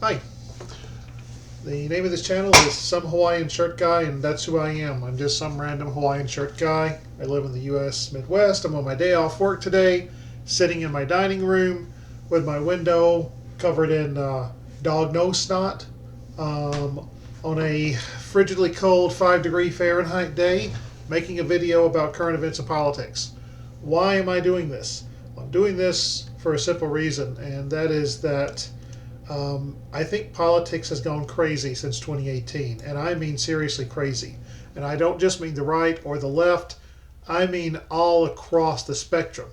Hi. The name of this channel is Some Hawaiian Shirt Guy, and that's who I am. I'm just some random Hawaiian shirt guy. I live in the U.S. Midwest. I'm on my day off work today, sitting in my dining room with my window covered in dog nose snot on a frigidly cold 5-degree Fahrenheit day, making a video about current events and politics. Why am I doing this? I'm doing this for a simple reason, and that is that I think politics has gone crazy since 2018, and I mean seriously crazy. And I don't just mean the right or the left, I mean all across the spectrum.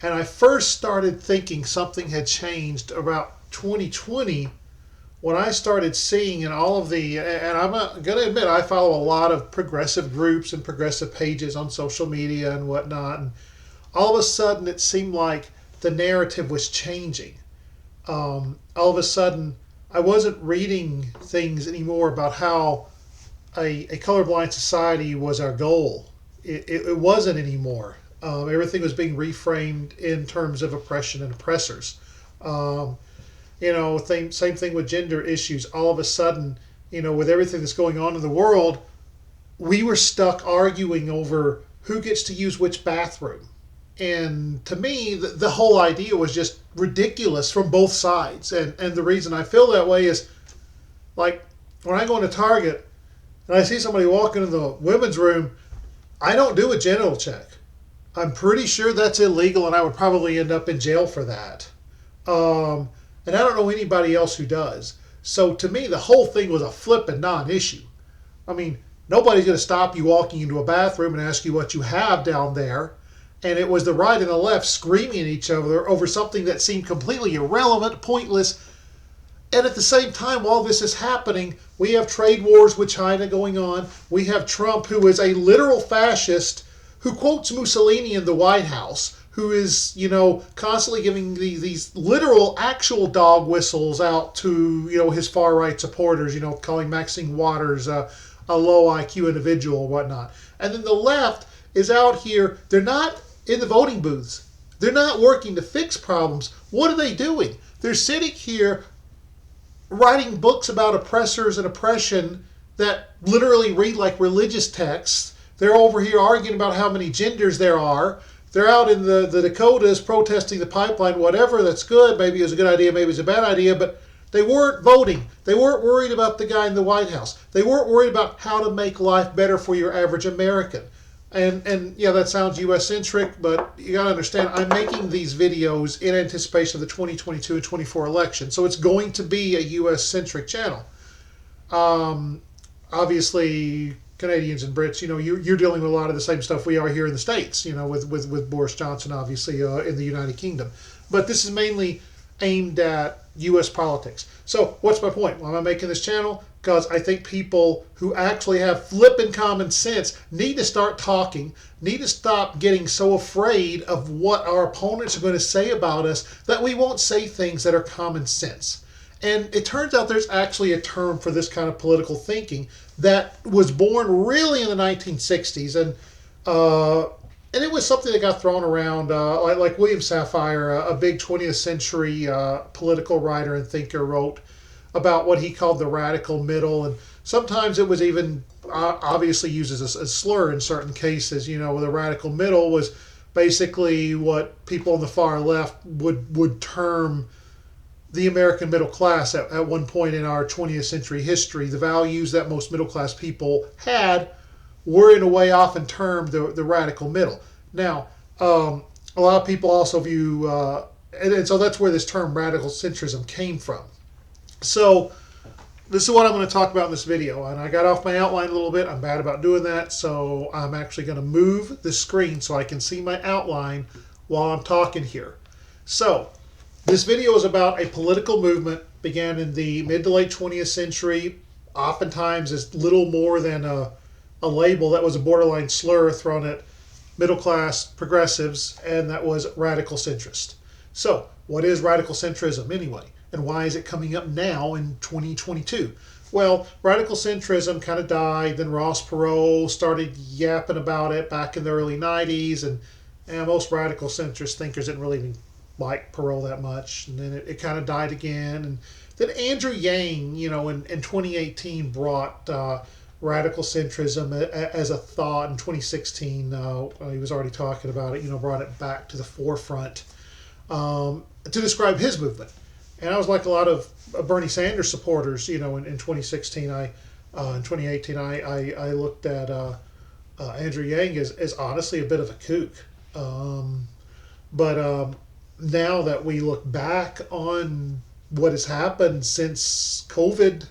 And I first started thinking something had changed about 2020 when I started seeing in all of the, and I'm going to admit I follow a lot of progressive groups and progressive pages on social media and whatnot, and all of a sudden it seemed like the narrative was changing. All of a sudden, I wasn't reading things anymore about how a colorblind society was our goal. It wasn't anymore. Everything was being reframed in terms of oppression and oppressors. Same thing with gender issues. All of a sudden, with everything that's going on in the world, we were stuck arguing over who gets to use which bathroom. And to me, the whole idea was just ridiculous from both sides. And the reason I feel that way is, like, when I go into Target and I see somebody walking in the women's room, I don't do a genital check. I'm pretty sure that's illegal, and I would probably end up in jail for that. And I don't know anybody else who does. So to me, the whole thing was a flippin' non-issue. I mean, nobody's going to stop you walking into a bathroom and ask you what you have down there. And it was the right and the left screaming at each other over something that seemed completely irrelevant, pointless. And at the same time, while this is happening, we have trade wars with China going on. We have Trump, who is a literal fascist, who quotes Mussolini in the White House, who is, constantly giving these literal, actual dog whistles out to, his far-right supporters, calling Maxine Waters a low IQ individual or whatnot. And then the left is out here. They're not in the voting booths. They're not working to fix problems. What are they doing? They're sitting here writing books about oppressors and oppression that literally read like religious texts. They're over here arguing about how many genders there are. They're out in the Dakotas protesting the pipeline, whatever. That's good. Maybe it was a good idea, maybe it was a bad idea, but they weren't voting. They weren't worried about the guy in the White House. They weren't worried about how to make life better for your average American. And yeah, that sounds U.S.-centric, but you got to understand, I'm making these videos in anticipation of the 2022 and 24 election, so it's going to be a U.S.-centric channel. Obviously, Canadians and Brits, you're dealing with a lot of the same stuff we are here in the States, with Boris Johnson, obviously, in the United Kingdom. But this is mainly aimed at U.S. politics. So what's my point? Why am I making this channel? Because I think people who actually have flippin' common sense need to start talking, need to stop getting so afraid of what our opponents are going to say about us that we won't say things that are common sense. And it turns out there's actually a term for this kind of political thinking that was born really in the 1960s. And it was something that got thrown around, like William Safire, a big 20th century political writer and thinker, wrote about what he called the radical middle. And sometimes it was even obviously used as a slur in certain cases. The radical middle was basically what people on the far left would term the American middle class at one point in our 20th century history. The values that most middle class people had were in a way often termed the radical middle. Now, a lot of people also view, and so that's where this term radical centrism came from. So this is what I'm going to talk about in this video. And I got off my outline a little bit. I'm bad about doing that. So I'm actually going to move the screen so I can see my outline while I'm talking here. So this video is about a political movement began in the mid to late 20th century, oftentimes as little more than a label that was a borderline slur thrown at middle class progressives, and that was radical centrist. So what is radical centrism anyway? And why is it coming up now in 2022? Well, radical centrism kind of died. Then Ross Perot started yapping about it back in the early 90s. And most radical centrist thinkers didn't really even like Perot that much. And then it kind of died again. And that Andrew Yang, in 2018 brought radical centrism as a thought. In 2016, he was already talking about it, brought it back to the forefront to describe his movement. And I was like a lot of Bernie Sanders supporters, in 2016, in 2018, I looked at Andrew Yang as honestly a bit of a kook. But now that we look back on what has happened since COVID,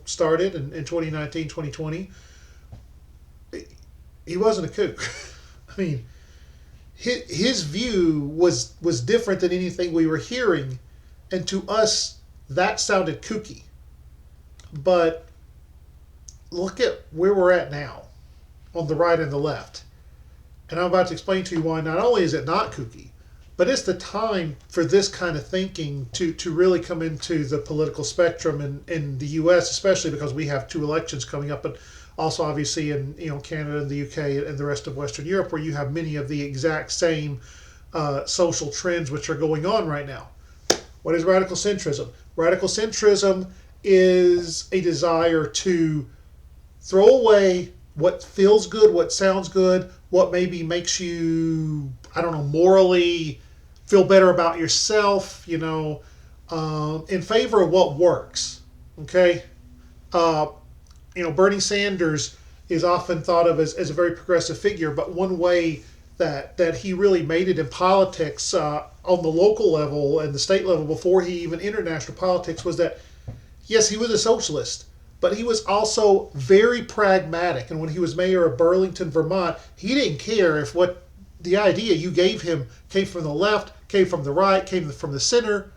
started in 2019, 2020, he wasn't a kook. I mean, his view was different than anything we were hearing, and to us, that sounded kooky. But look at where we're at now, on the right and the left. And I'm about to explain to you why not only is it not kooky, but it's the time for this kind of thinking to really come into the political spectrum in the U.S., especially because we have two elections coming up, but also obviously in Canada and the U.K. and the rest of Western Europe, where you have many of the exact same social trends which are going on right now. What is radical centrism? Radical centrism is a desire to throw away what feels good, what sounds good, what maybe makes you, morally feel better about yourself, in favor of what works. Okay? Bernie Sanders is often thought of as a very progressive figure, but one way that he really made it in politics on the local level and the state level before he even entered national politics was that, yes, he was a socialist, but he was also very pragmatic. And when he was mayor of Burlington, Vermont, he didn't care if what the idea you gave him came from the left, came from the right, came from the center,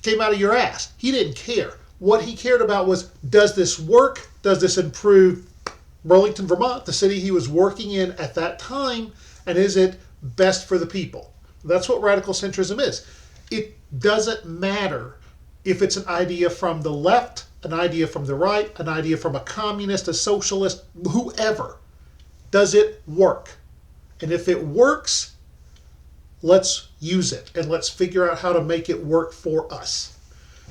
came out of your ass. He didn't care. What he cared about was, does this work? Does this improve Burlington, Vermont, the city he was working in at that time? And is it best for the people? That's what radical centrism is. It doesn't matter if it's an idea from the left, an idea from the right, an idea from a communist, a socialist, whoever. Does it work? And if it works, let's use it and let's figure out how to make it work for us.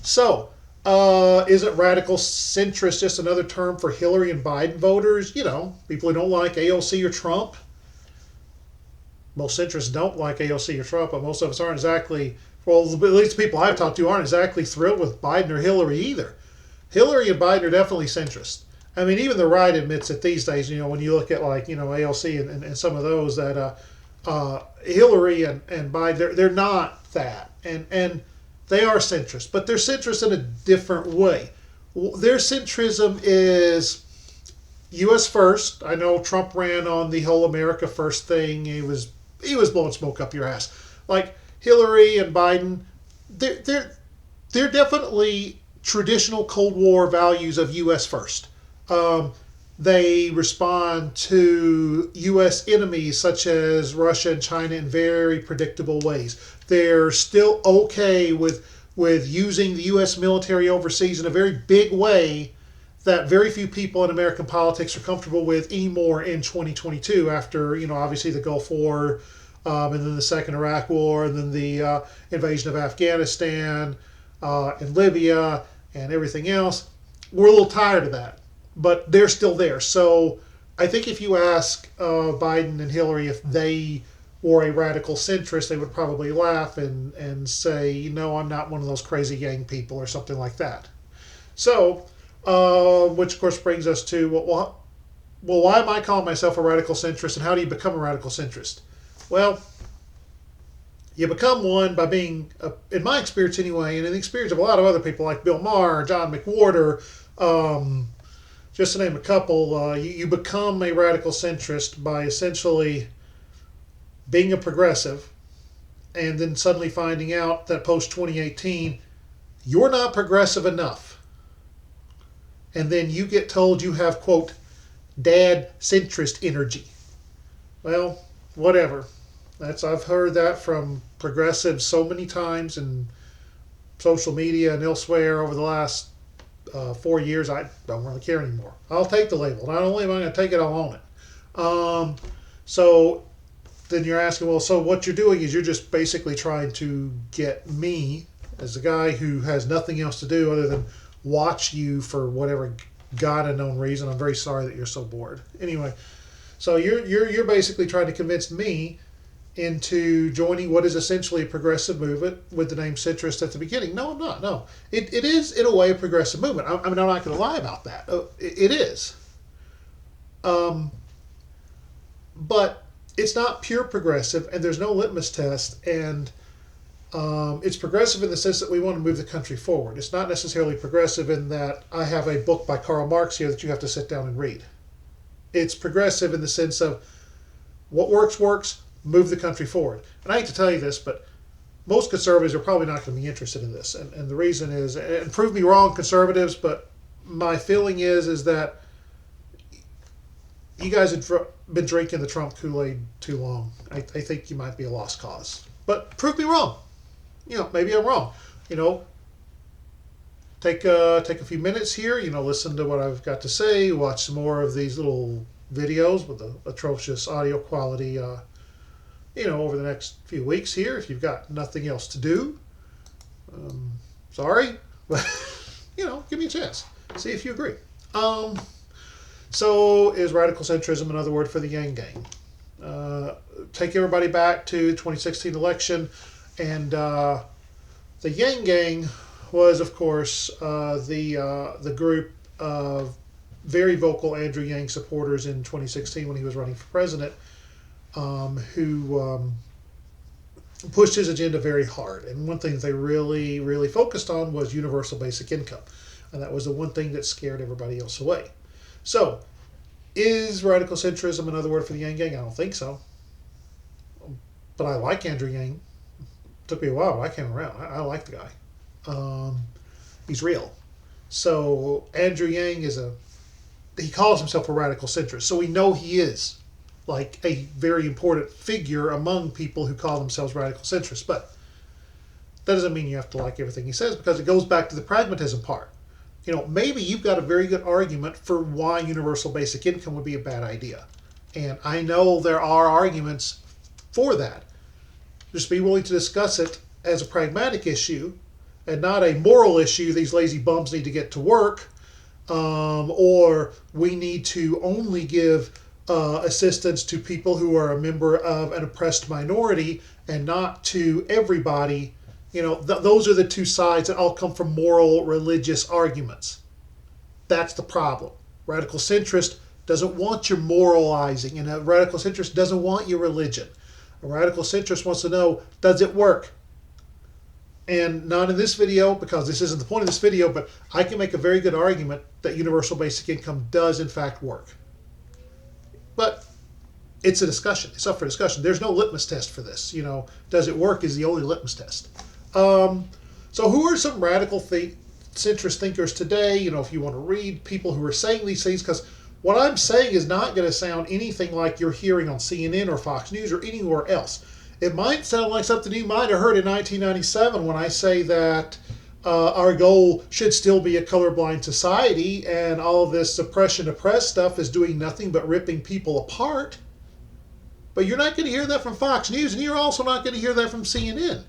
So, isn't radical centrist just another term for Hillary and Biden voters? People who don't like AOC or Trump. Most centrists don't like AOC or Trump, but most of us aren't exactly, well, at least the people I've talked to aren't exactly thrilled with Biden or Hillary either. Hillary and Biden are definitely centrist. I mean, even the right admits it these days, when you look at AOC and some of those, that Hillary and Biden, they're not that. And they are centrist, but they're centrist in a different way. Their centrism is U.S. first. I know Trump ran on the whole America first thing. He was blowing smoke up your ass. Like Hillary and Biden, they're definitely traditional Cold War values of U.S. first. They respond to U.S. enemies such as Russia and China in very predictable ways. They're still okay with using the U.S. military overseas in a very big way that very few people in American politics are comfortable with anymore in 2022 after, obviously the Gulf War, and then the second Iraq War, and then the invasion of Afghanistan and Libya and everything else. We're a little tired of that, but they're still there. So I think if you ask Biden and Hillary if they were a radical centrist, they would probably laugh and say, I'm not one of those crazy gang people or something like that. So, which of course brings us to, well, why am I calling myself a radical centrist, and how do you become a radical centrist? Well, you become one by being, in my experience anyway, and in the experience of a lot of other people like Bill Maher, John McWhorter, just to name a couple, you become a radical centrist by essentially being a progressive and then suddenly finding out that post-2018, you're not progressive enough. And then you get told you have, quote, dad centrist energy. Well, whatever. I've heard that from progressives so many times in social media and elsewhere over the last 4 years. I don't really care anymore. I'll take the label. Not only am I going to take it, I'll own it. So then you're asking, well, so what you're doing is you're just basically trying to get me, As a guy who has nothing else to do other than watch you for whatever God unknown reason, I'm very sorry that you're so bored. Anyway, so you're basically trying to convince me into joining what is essentially a progressive movement with the name centrist at the beginning. No, I'm not. No, it is in a way a progressive movement. I mean, I'm not going to lie about that. It is. But it's not pure progressive, and there's no litmus test, and it's progressive in the sense that we want to move the country forward. It's not necessarily progressive in that I have a book by Karl Marx here that you have to sit down and read. It's progressive in the sense of what works, move the country forward. And I hate to tell you this, but most conservatives are probably not going to be interested in this. And the reason is, and prove me wrong, conservatives, but my feeling is that you guys have been drinking the Trump Kool-Aid too long. I think you might be a lost cause. But prove me wrong. Maybe I'm wrong. Take a few minutes here, listen to what I've got to say, watch some more of these little videos with the atrocious audio quality, over the next few weeks here if you've got nothing else to do. Sorry, but, give me a chance. See if you agree. So is radical centrism another word for the Yang Gang? Take everybody back to the 2016 election, and the Yang Gang was, of course, the group of very vocal Andrew Yang supporters in 2016 when he was running for president, who pushed his agenda very hard. And one thing they really, really focused on was universal basic income. And that was the one thing that scared everybody else away. So, is radical centrism another word for the Yang Gang? I don't think so. But I like Andrew Yang. It took me a while, but I came around. I like the guy. He's real. So Andrew Yang he calls himself a radical centrist. So we know he is like a very important figure among people who call themselves radical centrists. But that doesn't mean you have to like everything he says, because it goes back to the pragmatism part. Maybe you've got a very good argument for why universal basic income would be a bad idea. And I know there are arguments for that. Just be willing to discuss it as a pragmatic issue and not a moral issue. These lazy bums need to get to work, or we need to only give assistance to people who are a member of an oppressed minority and not to everybody. Those are the two sides that all come from moral, religious arguments. That's the problem. Radical centrist doesn't want your moralizing, and a radical centrist doesn't want your religion. A radical centrist wants to know, does it work? And not in this video, because this isn't the point of this video, but I can make a very good argument that universal basic income does in fact work. But it's a discussion. It's up for discussion. There's no litmus test for this. Does it work is the only litmus test. So who are some radical centrist thinkers today? If you want to read people who are saying these things, because what I'm saying is not going to sound anything like you're hearing on CNN or Fox News or anywhere else. It might sound like something you might have heard in 1997 when I say that our goal should still be a colorblind society, and all of this oppressed stuff is doing nothing but ripping people apart. But you're not going to hear that from Fox News, and you're also not going to hear that from CNN.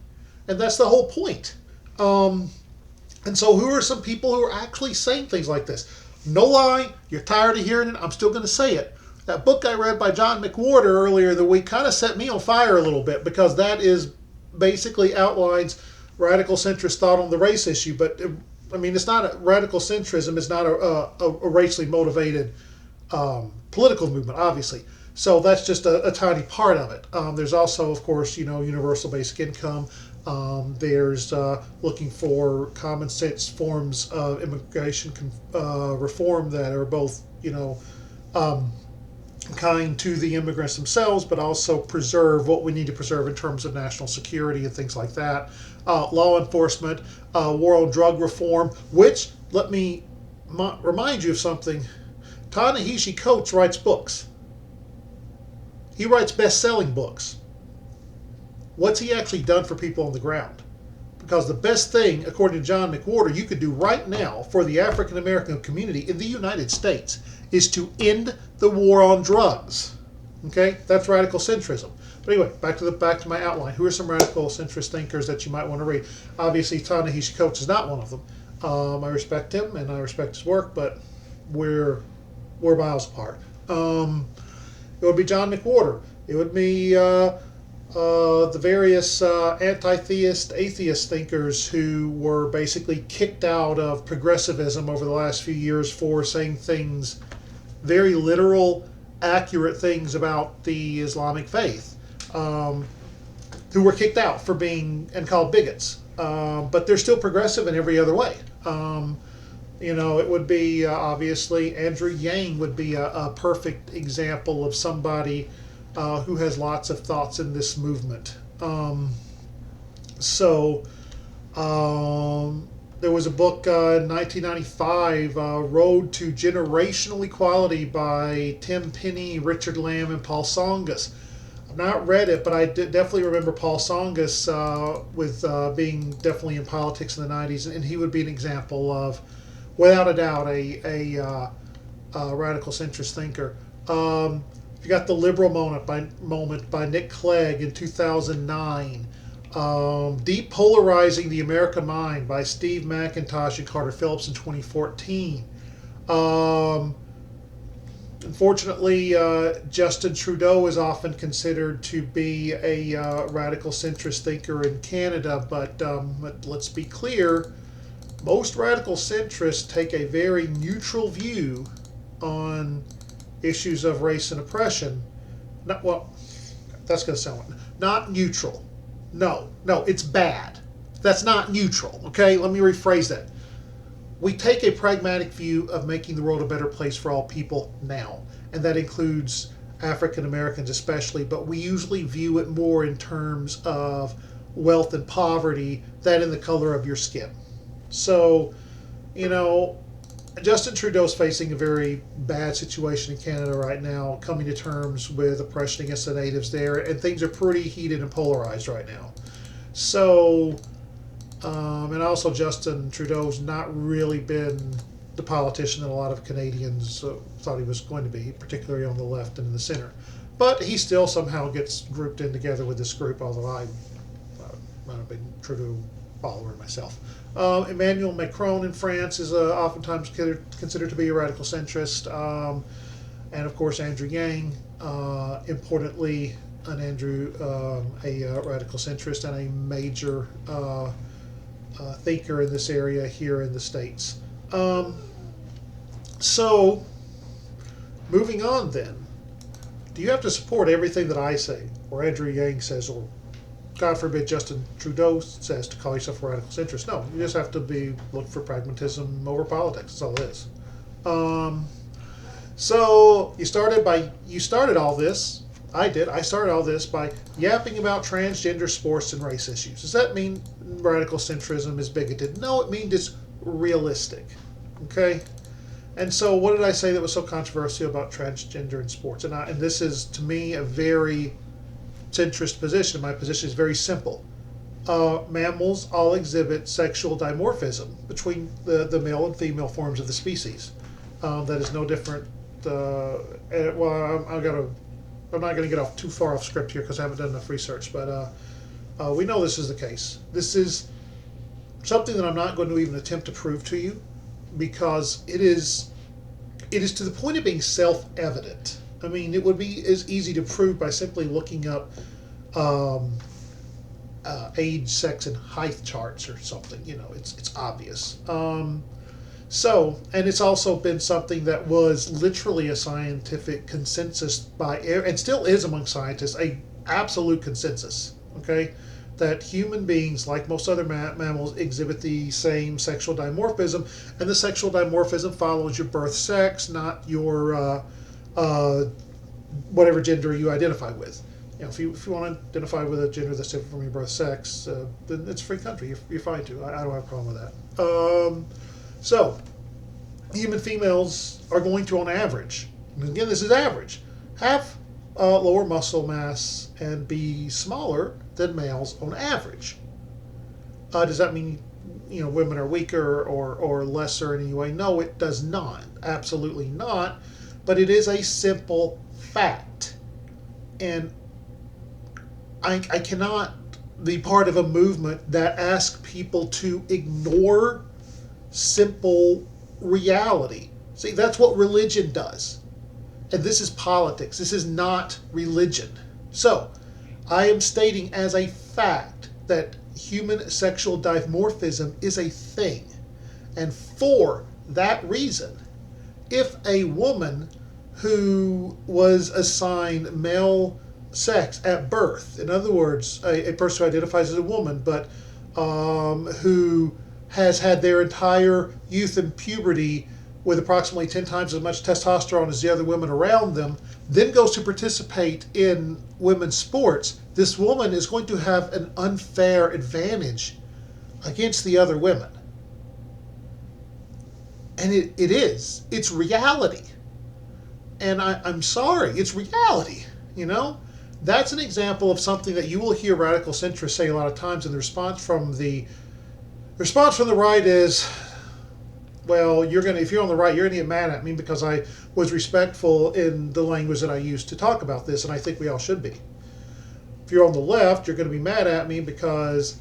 And that's the whole point. And so who are some people who are actually saying things like this? No lie, you're tired of hearing it, I'm still going to say it. That book I read by John McWhorter earlier in the week kind of set me on fire a little bit, because that is basically outlines radical centrist thought on the race issue. But, it's not radical centrism. It's not a racially motivated political movement, obviously. So that's just a tiny part of it. There's also, of course, universal basic income. There's looking for common sense forms of immigration reform that are both, kind to the immigrants themselves, but also preserve what we need to preserve in terms of national security and things like that. Law enforcement, war on drug reform, which, let me remind you of something. Ta-Nehisi Coates writes books. He writes best-selling books. What's he actually done for people on the ground? Because the best thing, according to John McWhorter, you could do right now for the African American community in the United States is to end the war on drugs. Okay? That's radical centrism. But anyway, back to my outline. Who are some radical centrist thinkers that you might want to read? Obviously, Ta-Nehisi Coates is not one of them. I respect him and I respect his work, but we're miles apart. It would be John McWhorter. It would be the various anti-theist, atheist thinkers who were basically kicked out of progressivism over the last few years for saying things, very literal, accurate things about the Islamic faith, who were kicked out for being and called bigots. But they're still progressive in every other way. It would be obviously Andrew Yang would be a perfect example of somebody who has lots of thoughts in this movement. There was a book in 1995, Road to Generational Equality by Tim Penny, Richard Lamb, and Paul Tsongas. I've not read it, but I definitely remember Paul Tsongas with being definitely in politics in the 90s, and he would be an example of, without a doubt, a radical centrist thinker. You got The Liberal Moment by Nick Clegg in 2009. Depolarizing the American Mind by Steve McIntosh and Carter Phillips in 2014. Unfortunately, Justin Trudeau is often considered to be a radical centrist thinker in Canada, but let's be clear, most radical centrists take a very neutral view on issues of race and oppression. That's going to sound not neutral. No, it's bad. That's not neutral, okay? Let me rephrase that. We take a pragmatic view of making the world a better place for all people now, and that includes African Americans especially, but we usually view it more in terms of wealth and poverty than in the color of your skin. So, Justin Trudeau's facing a very bad situation in Canada right now, coming to terms with oppression against the natives there, and things are pretty heated and polarized right now. So, and also Justin Trudeau's not really been the politician that a lot of Canadians thought he was going to be, particularly on the left and in the center. But he still somehow gets grouped in together with this group, although I'm not a big Trudeau follower myself. Emmanuel Macron in France is oftentimes considered to be a radical centrist, and of course Andrew Yang, importantly, a radical centrist and a major thinker in this area here in the States. So, moving on then, do you have to support everything that I say, or Andrew Yang says, or God forbid Justin Trudeau says to call yourself a radical centrist? No, you just have to look for pragmatism over politics. That's all it is. So you started all this. I did. I started all this by yapping about transgender, sports, and race issues. Does that mean radical centrism is bigoted? No, it means it's realistic. Okay. And so, what did I say that was so controversial about transgender in sports? And this is, to me, a very centrist position. My position is very simple. Mammals all exhibit sexual dimorphism between the male and female forms of the species. That is no different. I'm not going to get off too far off script here because I haven't done enough research, but we know this is the case. This is something that I'm not going to even attempt to prove to you because it is to the point of being self-evident. I mean, it would be as easy to prove by simply looking up age, sex, and height charts or something. It's obvious. And it's also been something that was literally a scientific consensus and still is among scientists, a absolute consensus, okay, that human beings, like most other mammals, exhibit the same sexual dimorphism, and the sexual dimorphism follows your birth sex, not your whatever gender you identify with. If you want to identify with a gender that's different from your birth sex, then it's a free country. You're fine to. I don't have a problem with that. So, human females are going to, on average, and again, this is average, have lower muscle mass and be smaller than males on average. Does that mean women are weaker or lesser in any way? No, it does not. Absolutely not. But it is a simple fact. And I cannot be part of a movement that asks people to ignore simple reality. See, that's what religion does. And this is politics. This is not religion. So, I am stating as a fact that human sexual dimorphism is a thing. And for that reason, if a woman who was assigned male sex at birth, in other words, a person who identifies as a woman, but who has had their entire youth and puberty with approximately 10 times as much testosterone as the other women around them, then goes to participate in women's sports, this woman is going to have an unfair advantage against the other women. And it is. It's reality. And I'm sorry, it's reality, you know? That's an example of something that you will hear radical centrists say a lot of times, and the response from the right is, well, if you're on the right, you're going to get mad at me because I was respectful in the language that I used to talk about this, and I think we all should be. If you're on the left, you're going to be mad at me because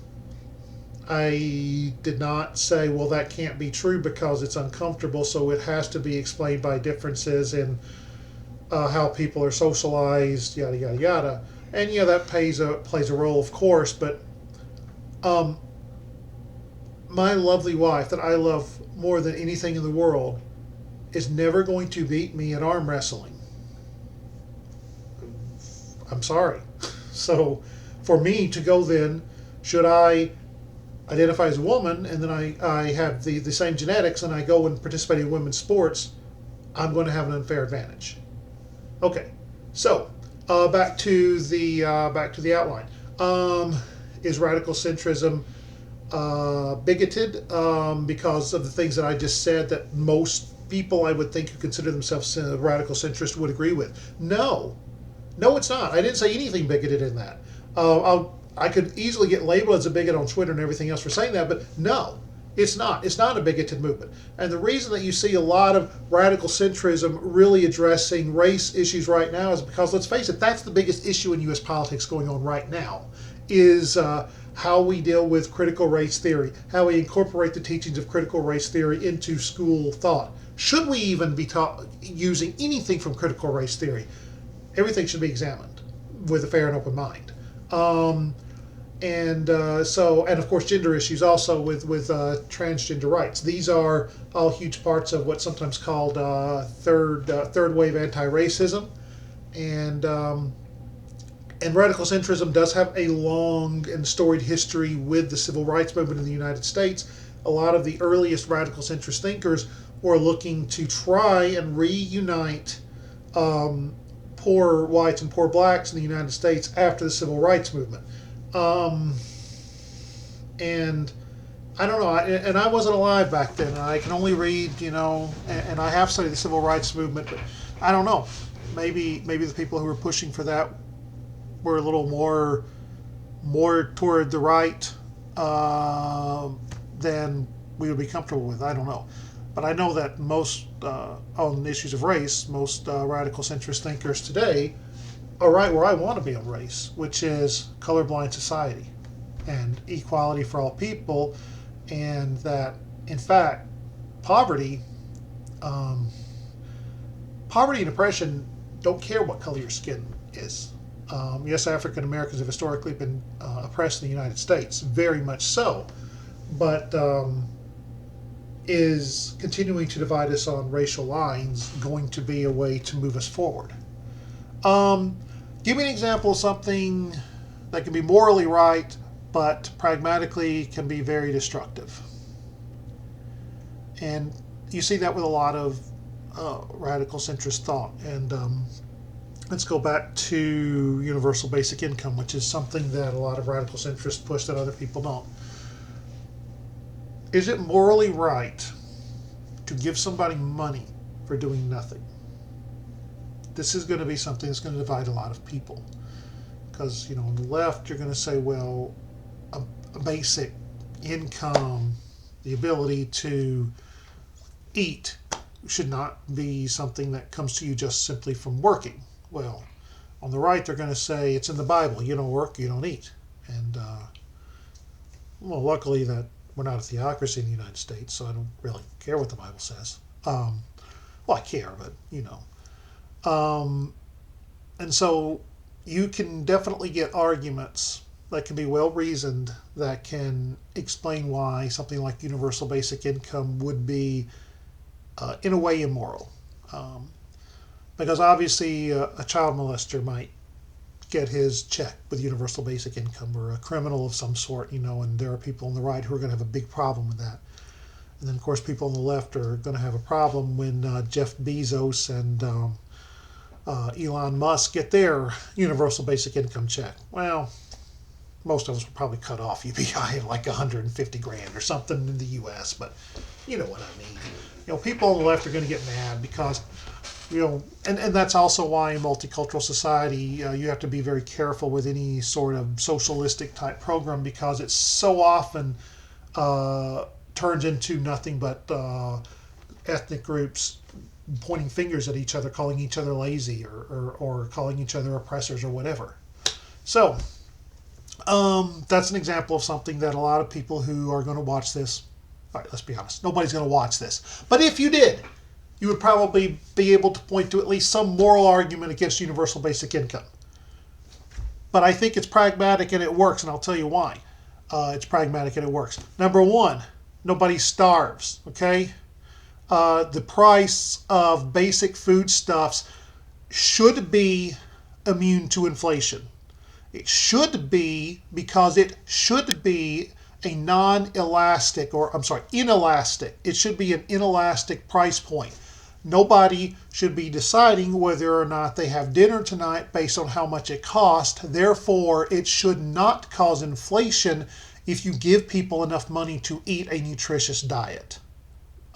I did not say, well, that can't be true because it's uncomfortable, so it has to be explained by differences in how people are socialized, yada, yada, yada. And, that plays a role, of course, but my lovely wife that I love more than anything in the world is never going to beat me at arm wrestling. I'm sorry. So for me to go then, should I identify as a woman and then I have the same genetics and I go and participate in women's sports, I'm going to have an unfair advantage. Okay, so back to the outline. Is radical centrism bigoted because of the things that I just said that most people I would think who consider themselves radical centrist would agree with? No, it's not. I didn't say anything bigoted in that. I could easily get labeled as a bigot on Twitter and everything else for saying that, but no, it's not. It's not a bigoted movement. And the reason that you see a lot of radical centrism really addressing race issues right now is because, let's face it, that's the biggest issue in U.S. politics going on right now, is how we deal with critical race theory, how we incorporate the teachings of critical race theory into school thought. Should we even be using anything from critical race theory? Everything should be examined with a fair and open mind. And of course, gender issues also with transgender rights. These are all huge parts of what's sometimes called third wave anti-racism, and radical centrism does have a long and storied history with the civil rights movement in the United States. A lot of the earliest radical centrist thinkers were looking to try and reunite poor whites and poor blacks in the United States after the civil rights movement. And I don't know, and I wasn't alive back then. I can only read, and I have studied the civil rights movement, but I don't know. Maybe the people who were pushing for that were a little more toward the right than we would be comfortable with. I don't know. But I know that most, on issues of race, most radical centrist thinkers today are right where I want to be on race, which is colorblind society and equality for all people, and that, in fact, poverty and oppression don't care what color your skin is. Yes, African Americans have historically been oppressed in the United States, very much so, but is continuing to divide us on racial lines going to be a way to move us forward? Give me an example of something that can be morally right, but pragmatically can be very destructive. And you see that with a lot of radical centrist thought. And let's go back to universal basic income, which is something that a lot of radical centrists push that other people don't. Is it morally right to give somebody money for doing nothing? This is going to be something that's going to divide a lot of people. Because, on the left, you're going to say, well, a basic income, the ability to eat, should not be something that comes to you just simply from working. Well, On the right, they're going to say it's in the Bible. You don't work, you don't eat. And well, luckily that we're not a theocracy in the United States, so I don't really care what the Bible says. Well, I care, but you know. And so you can definitely get arguments that can be well reasoned that can explain why something like universal basic income would be, in a way, immoral. Because obviously a child molester might get his check with universal basic income, or a criminal of some sort, you know, and there are people on the right who are going to have a big problem with that. And then, of course, people on the left are going to have a problem when Jeff Bezos and Elon Musk get their universal basic income check. Well, most of us will probably cut off UBI at like 150 grand or something in the U.S., but you know what I mean. You know, people on the left are going to get mad because, you know, and that's also why in multicultural society you have to be very careful with any sort of socialistic type program, because it so often turns into nothing but ethnic groups pointing fingers at each other, calling each other lazy, or calling each other oppressors or whatever. So that's an example of something that a lot of people who are going to watch this, all right, let's be honest, nobody's going to watch this. But if you did, you would probably be able to point to at least some moral argument against universal basic income. But I think it's pragmatic and it works, and I'll tell you why. It's pragmatic and it works. Number one, nobody starves, okay? The price of basic foodstuffs should be immune to inflation. It should be, because it should be a inelastic. It should be an inelastic price point. Nobody should be deciding whether or not they have dinner tonight based on how much it costs. Therefore, it should not cause inflation if you give people enough money to eat a nutritious diet.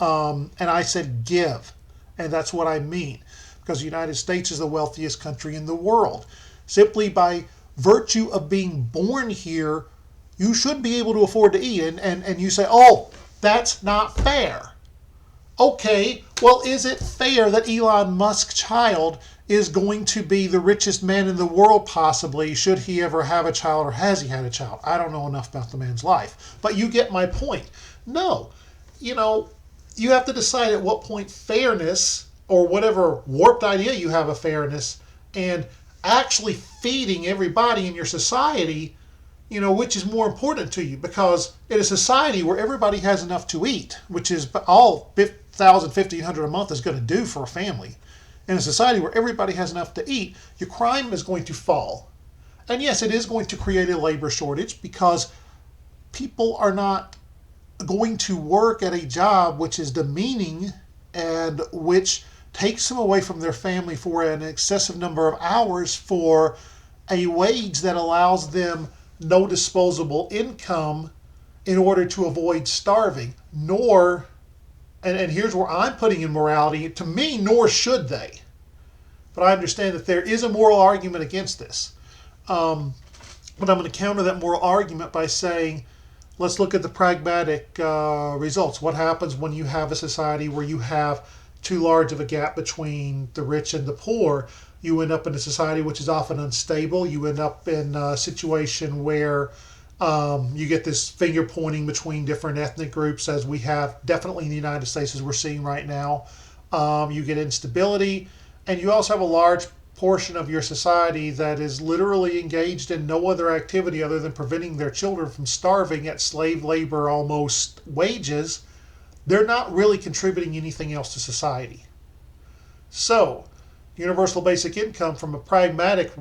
And I said give, and that's what I mean, because the United States is the wealthiest country in the world. Simply by virtue of being born here, you should be able to afford to eat. And you say, oh, that's not fair. Okay, well, is it fair that Elon Musk's child is going to be the richest man in the world, possibly, should he ever have a child, or has he had a child? I don't know enough about the man's life, but you get my point. No, you know, you have to decide at what point fairness, or whatever warped idea you have of fairness, and actually feeding everybody in your society, you know, which is more important to you. Because in a society where everybody has enough to eat, which is all $1,000, $1,500 a month is going to do for a family, in a society where everybody has enough to eat, your crime is going to fall. And yes, it is going to create a labor shortage, because people are not going to work at a job which is demeaning and which takes them away from their family for an excessive number of hours for a wage that allows them no disposable income in order to avoid starving. Nor, and here's where I'm putting in morality, to me, nor should they. But I understand that there is a moral argument against this. But I'm going to counter that moral argument by saying, let's look at the pragmatic results. What happens when you have a society where you have too large of a gap between the rich and the poor? You end up in a society which is often unstable. You end up in a situation where you get this finger pointing between different ethnic groups, as we have definitely in the United States, as we're seeing right now. You get instability, and you also have a large portion of your society that is literally engaged in no other activity other than preventing their children from starving at slave labor almost wages. They're not really contributing anything else to society. So, universal basic income, from a pragmatic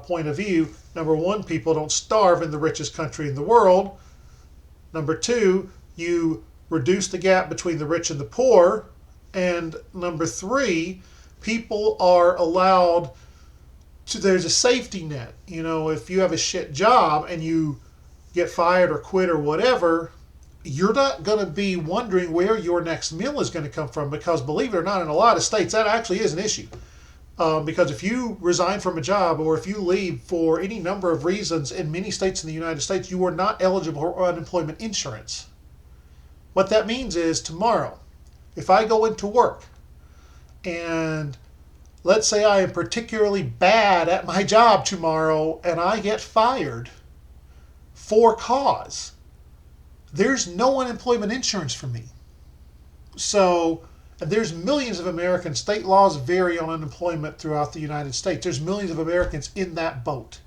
point of view, number one, people don't starve in the richest country in the world. Number two, you reduce the gap between the rich and the poor. And number three, people are allowed to, there's a safety net. You know, if you have a shit job and you get fired or quit or whatever, you're not going to be wondering where your next meal is going to come from, because believe it or not, in a lot of states, that actually is an issue. Because if you resign from a job, or if you leave for any number of reasons in many states in the United States, you are not eligible for unemployment insurance. What that means is, tomorrow, if I go into work and Let's say I am particularly bad at my job tomorrow and I get fired for cause. There's no unemployment insurance for me. So there's millions of Americans. State laws vary on unemployment throughout the United States. There's millions of Americans in that boat.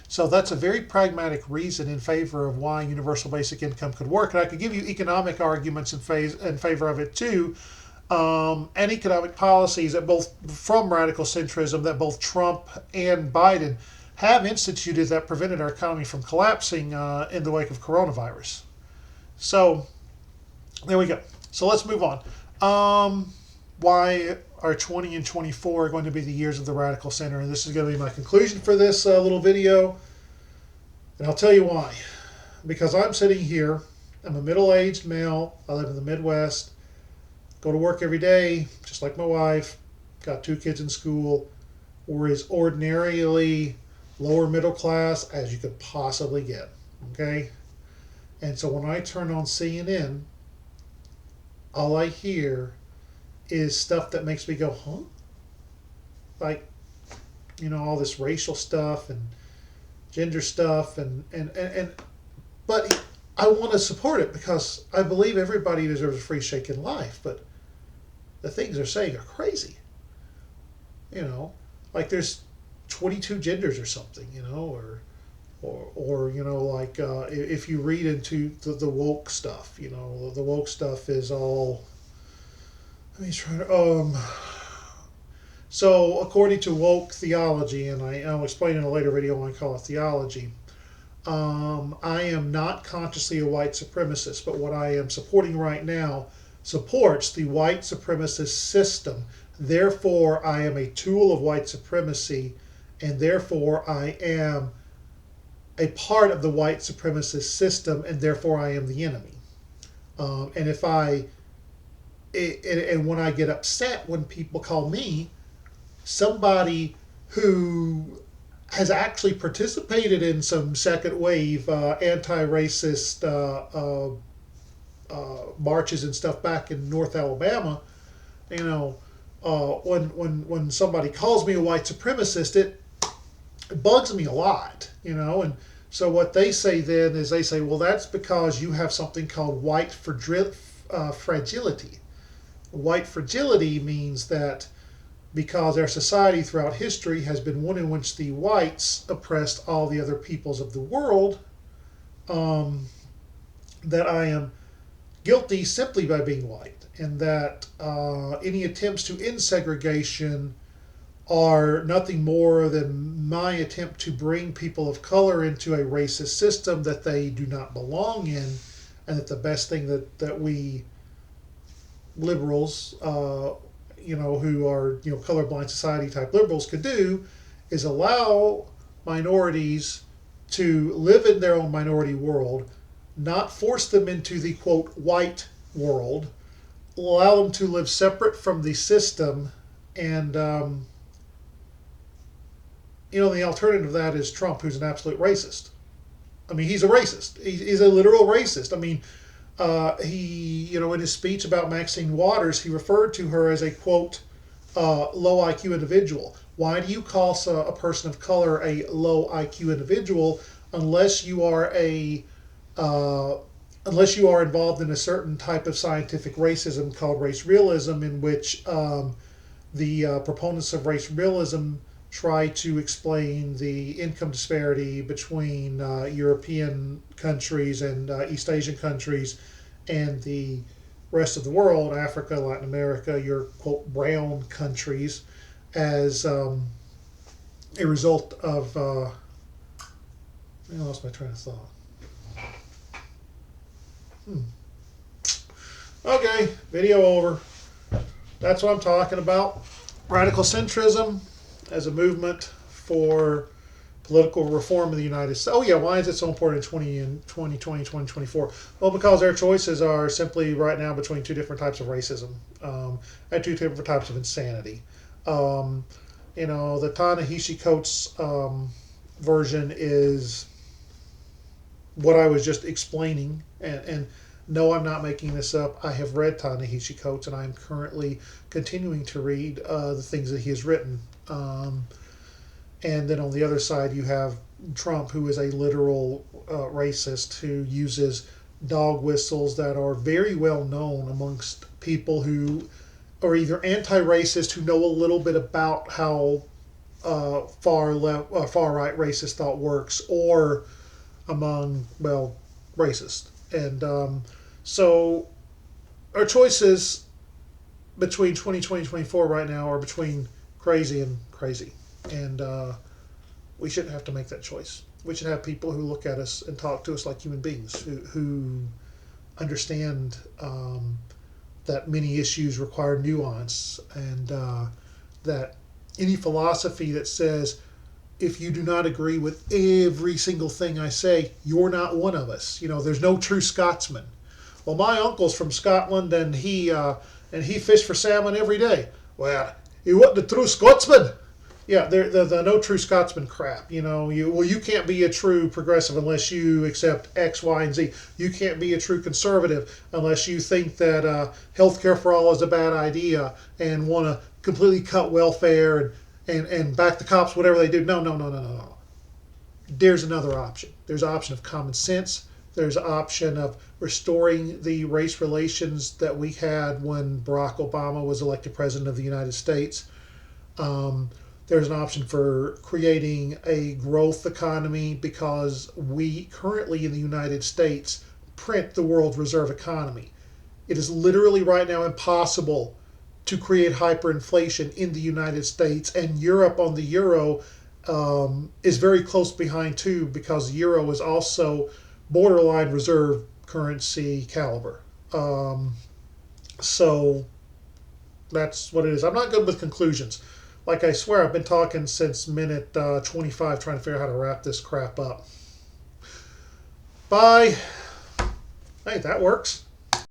So that's a very pragmatic reason in favor of why universal basic income could work. And I could give you economic arguments in favor of it too, and economic policies that both from radical centrism that both Trump and Biden have instituted that prevented our economy from collapsing in the wake of coronavirus. So there we go. So let's move on. Why are 20 and 24 going to be the years of the radical center? And this is going to be my conclusion for this little video. And I'll tell you why. Because I'm sitting here, I'm a middle-aged male, I live in the Midwest, go to work every day, just like my wife, got 2 kids in school, we're as ordinarily lower middle class as you could possibly get, okay? And so when I turn on CNN, all I hear is stuff that makes me go, huh? Like, all this racial stuff and gender stuff and but I want to support it because I believe everybody deserves a free shake in life, but the things they're saying are crazy. Like there's 22 genders or something, or like if you read into the woke stuff, the woke stuff is all. Let me try to. So according to woke theology, and I'll explain in a later video why I call it theology. I am not consciously a white supremacist, but what I am supporting right now supports the white supremacist system. Therefore, I am a tool of white supremacy, and therefore I am a part of the white supremacist system, and therefore I am the enemy. And when I get upset when people call me somebody who has actually participated in some second wave anti-racist marches and stuff back in North Alabama, when somebody calls me a white supremacist, it bugs me a lot, and so what they say then is they say, well, that's because you have something called white fragility. White fragility means that because our society throughout history has been one in which the whites oppressed all the other peoples of the world, that I am guilty simply by being white, and that any attempts to end segregation are nothing more than my attempt to bring people of color into a racist system that they do not belong in, and that the best thing that we liberals, who are colorblind society type liberals could do is allow minorities to live in their own minority world, not force them into the quote white world, allow them to live separate from the system, and the alternative to that is Trump, who's an absolute racist. I mean, he's a racist. He's a literal racist. I mean, he, in his speech about Maxine Waters, he referred to her as a, quote, low IQ individual. Why do you call a person of color a low IQ individual unless you are involved in a certain type of scientific racism called race realism, in which the proponents of race realism try to explain the income disparity between European countries and East Asian countries and the rest of the world, Africa, Latin America, your quote brown countries, as a result of I lost my train of thought. Okay, video over. That's what I'm talking about. Radical centrism as a movement for political reform in the United States. Oh yeah, why is it so important in 2024? Well, because our choices are simply right now between 2 different types of racism and 2 different types of insanity. The Ta-Nehisi Coates version is what I was just explaining, and No, I'm not making this up. I have read Ta-Nehisi Coates, and I am currently continuing to read the things that he has written. And then on the other side, you have Trump, who is a literal racist who uses dog whistles that are very well known amongst people who are either anti-racist, who know a little bit about how far right racist thought works, or among, well, racist. And so our choices between 2020 and 24 right now are between crazy and crazy. And we shouldn't have to make that choice. We should have people who look at us and talk to us like human beings, who understand that many issues require nuance, and that any philosophy that says, if you do not agree with every single thing I say, you're not one of us. There's no true Scotsman. Well, my uncle's from Scotland, and he fished for salmon every day. Well, he wasn't a true Scotsman. Yeah, the no true Scotsman crap. You can't be a true progressive unless you accept X, Y, and Z. You can't be a true conservative unless you think that healthcare for all is a bad idea and want to completely cut welfare and back the cops, whatever they do. No. There's another option. There's an option of common sense. There's an option of restoring the race relations that we had when Barack Obama was elected president of the United States. There's an option for creating a growth economy, because we currently in the United States print the world reserve economy. It is literally right now impossible to create hyperinflation in the United States, and Europe on the euro is very close behind too, because euro is also borderline reserve currency caliber. So that's what it is. I'm not good with conclusions. Like, I swear I've been talking since minute 25 trying to figure out how to wrap this crap up. Bye. Hey, that works.